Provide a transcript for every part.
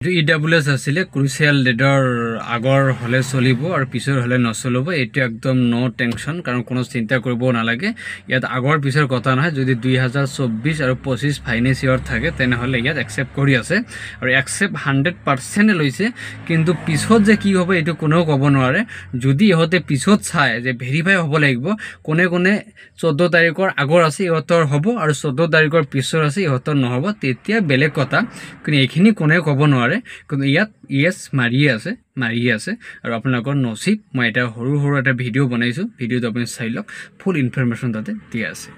EWS আছিলে ক্ৰুচিয়াল ডেটৰ আগৰ হলে চলিব আৰু পিছৰ হলে নচলিব এটো একদম নো টেনশন কাৰণ কোনো চিন্তা কৰিব নালাগে ইয়াত আগৰ পিছৰ কথা নহয় যদি 2024 আৰু 25 ফাইনেন্স ইয়াৰ থাকে তেনে হলে ইয়াত একসেপ্ট কৰি আছে আৰু একসেপ্ট 100% লৈছে কিন্তু পিছত যে কি হ'ব এটো কোনো ক'ব নোৱাৰে যদি ইহতে পিছত চাই যে ভেৰিফাই হ'ব লাগিব কোনে কোনে 14 তাৰিখৰ আগৰ আছে ইহতৰ হ'ব আৰু 14 তাৰিখৰ পিছৰ আছে ইহতৰ নহব তেতিয়া বেলেগ কথা কিন্তু এখিনি কোনে ক'ব নোৱাৰে কিন্তু ইয়াত ইয়েস মাৰিয়ে আছে আৰু আপোনালোকৰ নসিব মই এটা সৰু এটা ভিডিও বনাইছো ভিডিওটো আপুনি চাই লওক ফুল ইনফৰমেশন তাতে দিয়া আছে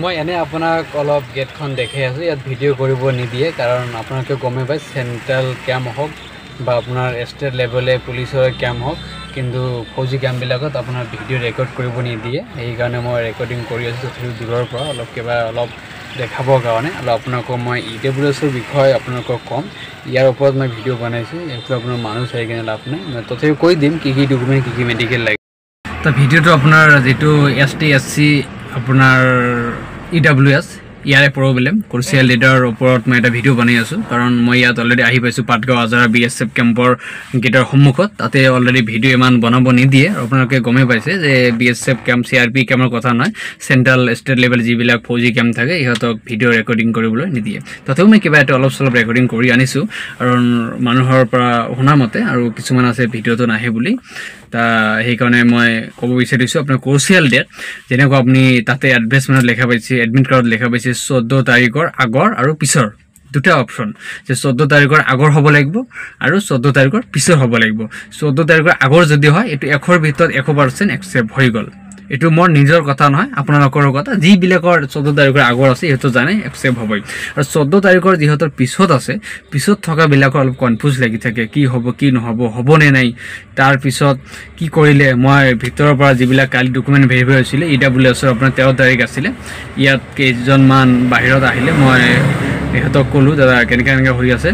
মই এনে আপোনাক অলপ গেটখন দেখাই আছো ইয়াত ভিডিও কৰিব নিদিয়ে কাৰণ আপোনালোকে গমে পায় সেন্ট্ৰাল ক্যাম্প হওক বা আপোনাৰ ষ্টেট লেভেলে পুলিচৰ ক্যাম্প হওক কিন্তু ফৌজি ক্যাম্প বিলাকত আপোনাৰ ভিডিও ৰেকৰ্ড কৰিব নিদিয়ে এই কাৰণে মই ৰেকৰ্ডিং কৰি আছো থ্ৰু দূৰৰ পৰা অলপ দেখাবৰ কাৰণে আৰু আপোনাক মই EWS ৰ বিষয় আপোনাক কম ইয়াৰ ওপৰত মই ভিডিও বনাইছো এইটো আপোনাৰ মানুহ চাই কিনে লাভ নাই মই তথাপি কৈ দিম কি ডকুমেন্ট কি মেডিকেল লাগে তা ভিডিওটো আপোনাৰ যেটো STSC আপোনাৰ EWS ইয়াৰে প্ৰবলেম ক্ৰুচিয়াল লিডাৰ ওপৰত মই এটা ভিডিও বনাই আছো কাৰণ মই ইয়াত অলৰেডি আহি পাইছো পাটগাঁও আজাৰা BSF কেম্পৰ গেটৰ সন্মুখত তাতে অলৰেডি ভিডিও ইমান বনাব নিদিয়ে আপোনালোকে গমে পাইছে যে BSF কেম্প CRP কেম্পৰ কথা নহয় সেন্ট্ৰাল ষ্টেট লেভেল যিবিলাক ফৌজি কেম্প থাকে ইহঁতক ভিডিও ৰেকৰ্ডিং কৰিবলৈ নিদিয়ে তথাপিও মই কিবা এটা অলপ ৰেকৰ্ডিং কৰি আনিছো কাৰণ মানুহৰ পৰা শুনা মতে আৰু কিছুমান আছে ভিডিওটো নাহে বুলি তা সেই কাৰণে মই ক'ব বিচাৰিছো আপোনাৰ ক্ৰুচিয়াল ডেট যেনেকৈ আপুনি তাতে এডভাৰটাইজমেন্টত লেখা পাইছে এডমিট কাৰ্ডত লেখা পাইছে 14 তাৰিখৰ আগৰ আৰু পিছৰ দুটা অপচন যে 14 তাৰিখৰ আগৰ হ'ব লাগিব আৰু 14 তাৰিখৰ পিছৰ হ'ব লাগিব 14 তাৰিখৰ আগৰ যদি হয় এটো এখৰ ভিতৰত 100% একসেপ্ট হৈ গল এটো মোৰ নিজৰ কথা নহয় আপোনালোকৰ কথা যি বিলাকৰ 14 তাৰিখৰ আগৰ আছে এটো জানে একসেপ্ট হ'বই আৰু 14 তাৰিখৰ যিহতৰ পিছত আছে পিছত থকা বিলাকৰ অলপ কনফিউজ লাগি থাকে কি হ'ব কি নহব হ'ব নে নাই তাৰ পিছত কি কৰিলে মই ভিতৰৰ পৰা যিবিলাক কালি ডকুমেন্ট ভেৰিফাই হৈছিল EWS ৰ আপোনাৰ 13 তাৰিখ আছিল ইয়াত কেইজন মান বাহিৰত আহিলে মই এহতক কলো দাদা কেনেকৈ হৈ আছে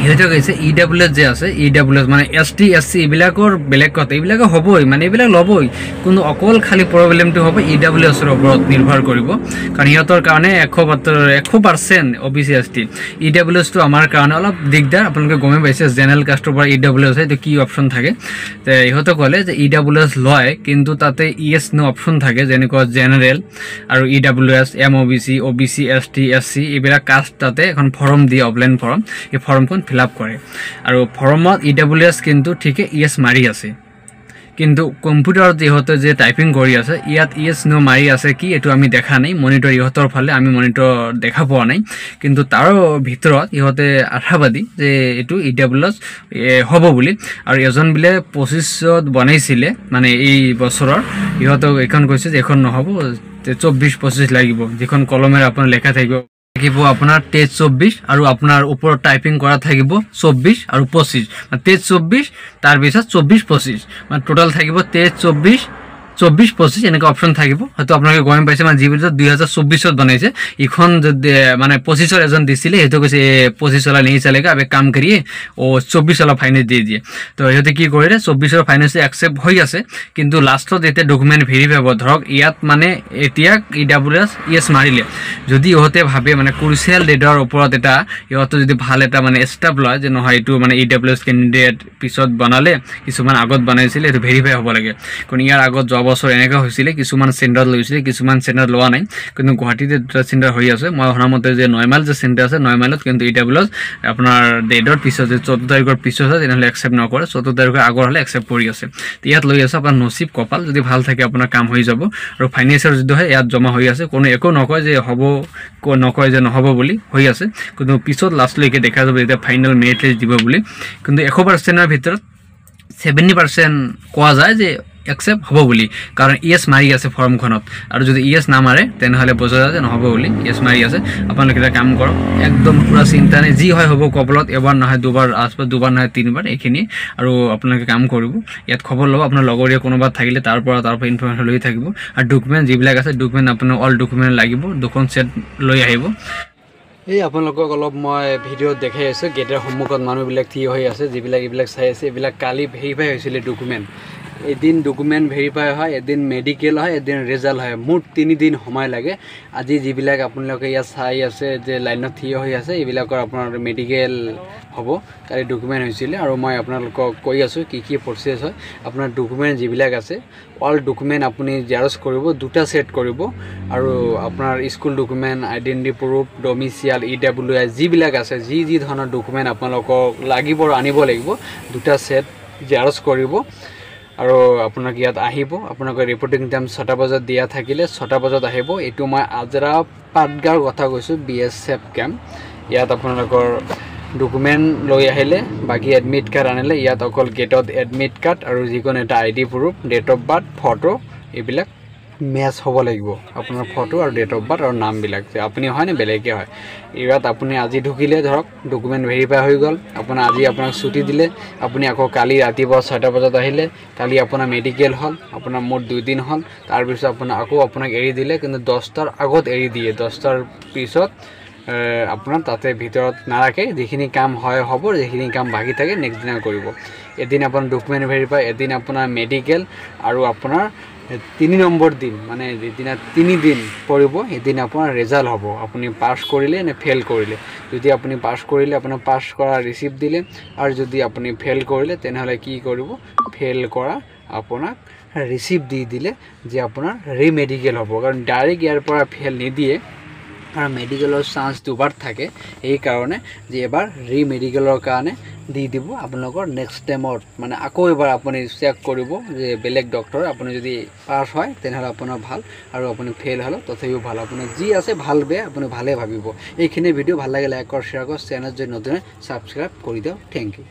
ইহতে কৈছে EWS যে আছে EWS মানে ST SC বিলাকৰ বেলেগ কথা এইবিলাক হ'বই মানে এইবিলাক লবই কোনো অকল খালি প্ৰবলেমটো হ'ব EWS ৰ ওপৰত নিৰ্ভৰ কৰিব কাৰণ ইহতৰ কাৰণে 100% OBC ST EWS টো আমাৰ কাৰণে অলপ দিগদাৰ আপোনালোকে গমে পাইছে জেনাৰেল কাষ্টৰ পৰা EWS এটো কি অপচন থাকে তে ইহতে ক'লে যে EWS লয় কিন্তু তাতে ES নো অপচন থাকে যেনেকৈ জেনাৰেল আৰু EWS MOBC OBC ST SC এইবিলাক কাষ্ট তাতে এখন ফৰ্ম দিয়ে অফলাইন ফৰ্ম এই ফৰ্মখন ফিল আপ কৰে আৰু ফৰ্মত EWS কিন্তু ঠিকে ES মাৰি আছে কিন্তু কম্পিউটাৰত ইহতে যে টাইপিং কৰি আছে ইয়াত ES নো মাৰি আছে কি এটো আমি দেখা নাই মনিটৰ ইহতৰ ফালে আমি মনিটৰ দেখা পোৱা নাই কিন্তু তাৰ ভিতৰত ইহতে আশাবাদী যে এটো EWS হ'ব বুলি আৰু এজন বিলে 25ত বনাইছিলে মানে এই বছৰৰ ইহতক এখন কৈছে যে এখন নহব 24-25 লাগিব যিখন কলমেৰ আপোনাৰ লেখা থাকিব আপোনাৰ 23-24 আৰু আপোনাৰ ওপৰত টাইপিং কৰা থাকিব 24 আৰু 25 মানে 23-24 তাৰ পিছত 24-25 মানে টোটাল থাকিব 23-24-25 এনেকা অপচন থাকিব হয়তো আপোনালোকে গম পাইছে মানে যিবিটো 2024 ত বনাইছে ইখন মানে 25 ৰ এজন দিছিলে হেতু কৈছে 25 वाला नहीं चलेगा अब एक काम करिए ओ 24 वाला फाइनेंस दे दिए তো হেতু কি কৰিলে 24 ৰ ফাইনেন্স একসেপ্ট হৈ আছে কিন্তু লাষ্টত এতে ডকুমেন্ট ভেৰিফাই হ'ব ধৰক ইয়াত মানে এতিয়া EWS ইয়েস মাৰিলে যদি ইহতে ভাবে মানে ক্ৰুচিয়াল ডেটৰ ওপৰত এটা ইহতে যদি ভাল এটা মানে স্টেপ লয় যে নহয় এটো মানে EWS ক্যান্ডিডেট পিছত বনালে কিছুমান আগত বনাইছিল এটো ভেৰিফাই হ'ব লাগে কোন ইয়াৰ আগত বছৰ এনেকা হৈছিল কিছুমান সেন্টাৰ লৈছিল কিছুমান সেন্টাৰ লোৱা নাই কিন্তু গুৱাহাটীতে দুটা সেন্টাৰ হৈ আছে মই হনামতে যে নয়মাইল যে সেন্টাৰ আছে নয়মাইলত কিন্তু EWS আপোনাৰ ডেটৰ পিছত যে 14 তাৰিখৰ পিছত আছে তেনেহলে একসেপ্ট নকৰে 14 তাৰিখৰ আগৰ হলে একসেপ্ট কৰি আছে ইয়াত লৈ আছে আপোনাৰ নসিব কপাল যদি ভাল থাকে আপোনাৰ কাম হৈ যাব আৰু ফাইনান্সৰ যদি হয় ইয়াত জমা হৈ আছে কোনো একো নকয় যে হ'ব কো নকয় যে নহব বুলি হৈ আছে কিন্তু পিছত লাষ্ট লৈকে দেখা যাব এটা ফাইনাল মেৰিট লিষ্ট দিব বুলি কিন্তু 100% ৰ ভিতৰত 70% কোৱা যায় যে একসেপ্ট হ'ব বুলি কাৰণ ES মাৰি আছে ফৰ্মখনত আৰু যদি ES না মাৰে তেনেহলে বুজা যায় যে নহব বুলি ES মাৰি আছে আপোনালোকে এটা কাম কৰক একদম পুৰা চিন্তা নাই যি হয় হ'ব কপলত এবাৰ নহয় দুবাৰ আসবা দুবাৰ নহয় তিনবাৰ এখিনি আৰু আপোনালোকে কাম কৰিব ইয়াত খবৰ লব আপোনাৰ লগৰীয়া কোনোবা থাকিলে তাৰ পৰা ইনফৰমেশন লৈ থাকিব আৰু ডকুমেন্ট যিবিলাক আছে ডকুমেন্ট আপোনাৰ অল ডকুমেন্ট লাগিব দুখন সেট লৈ আহিব এই আপোনালোকক অলপ মই ভিডিও দেখাই আছো গেটৰ সন্মুখত মানুহবিলাক থিয় হৈ আছে যিবিলাক এইবিলাক চাই আছে এইবিলাক কালি ভেৰিফাই হৈছিল ডকুমেন্ট এদিন ডকুমেণ্ট ভেৰিফাই হয়, এদিন মেডিকেল হয়, এদিন ৰিজাল্ট হয়। মুঠ 3 দিন সময় লাগে। আজি যিবিলাক আপোনালোকে ইয়াত চাই আছে যে লাইনত থিয় হৈ আছে, এইবিলাকৰ আপোনাৰ মেডিকেল হ'ব, কালি ডকুমেণ্ট হৈছিলে। আৰু মই আপোনালোকক কৈ আছোঁ কি কি প্ৰচেছ হয়। আপোনাৰ ডকুমেণ্ট যিবিলাক আছে অল ডকুমেণ্ট আপুনি জেৰক্স কৰিব, 2টা ছেট কৰিব। আৰু আপোনাৰ school document, identity proof, domicile, EWI যিবিলাক আছে, যি ধৰণৰ ডকুমেণ্ট আপোনালোকক লাগিব আৰু আনিব লাগিব, 2টা ছেট জেৰক্স কৰিব। আৰু আপোনাক ইয়াত আহিব, আপোনালোকৰ ৰিপৰ্টিং টাইম 6টা বজাত দিয়া থাকিলে 6টা বজাত আহিব। এইটো মই আজৰা পাটগাঁৱৰ কথা কৈছোঁ, BSF কেম্প। ইয়াত আপোনালোকৰ ডকুমেণ্ট লৈ আহিলে, বাকী এডমিট কাৰ্ড আনিলে, ইয়াত অকল গেটত এডমিট কাৰ্ড আৰু যিকোনো এটা ID proof, date of birth, photo এইবিলাক মেচ হ'ব লাগিব। আপোনাৰ ফটো আৰু ডেট অফ বাৰ্থ আৰু নামবিলাক যে আপুনি হয় নে বেলেগে হয়। ইয়াত আপুনি আজি ঢুকিলে ধৰক ডকুমেণ্ট ভেৰিফাই হৈ গ'ল, আপোনাৰ আজি আপোনাক ছুটি দিলে, আপুনি আকৌ কালি ৰাতিপুৱা 6টা বজাত আহিলে, কালি আপোনাৰ মেডিকেল হ'ল, আপোনাৰ মুঠ 2 দিন হ'ল। তাৰপিছত আপোনাক এৰি দিলে, কিন্তু 10টাৰ আগত এৰি দিয়ে, 10টাৰ পিছত আপোনাৰ তাতে ভিতৰত নাৰাখে। যিখিনি কাম হয় হ'ব, যিখিনি কাম বাকী থাকে নেক্সট দিনা কৰিব। এদিন আপোনাৰ ডকুমেণ্ট ভেৰিফাই, এদিন আপোনাৰ মেডিকেল, আৰু আপোনাৰ 3 নম্বৰ দিন মানে যিদিনা 3 দিন পৰিব, সেইদিনা আপোনাৰ ৰিজাল্ট হ'ব, আপুনি পাছ কৰিলে নে ফেইল কৰিলে। যদি আপুনি পাছ কৰিলে আপোনাৰ পাছ কৰা ৰিচিপ্ট দিলে, আৰু যদি আপুনি ফেইল কৰিলে তেনেহ'লে কি কৰিব, ফেইল কৰা আপোনাক ৰিচিপ্ট দি দিলে যে আপোনাৰ ৰিমেডিকেল হ'ব। কাৰণ ডাইৰেক্ট ইয়াৰ পৰা ফেইল নিদিয়ে, আৰু মেডিকেলৰ চান্স 2বাৰ থাকে। সেইকাৰণে যে এবাৰ ৰিমেডিকেলৰ কাৰণে দি দিব আপোনালোকৰ নেক্সট টাইমত, মানে আকৌ এবাৰ আপুনি চেক কৰিব যে বেলেগ ডক্টৰ। আপুনি যদি পাছ হয় তেনেহ'লে আপোনাৰ ভাল, আৰু আপুনি ফেইল হ'লে তথাপিও ভাল। আপোনাৰ যি আছে ভাল বেয়া আপুনি ভালে ভাবিব। এইখিনি ভিডিঅ' ভাল লাগে লাইক কৰক, শ্বেয়াৰ কৰক, চেনেল যদি নতুন ছাবস্ক্ৰাইব কৰি দিয়ক। Thank U.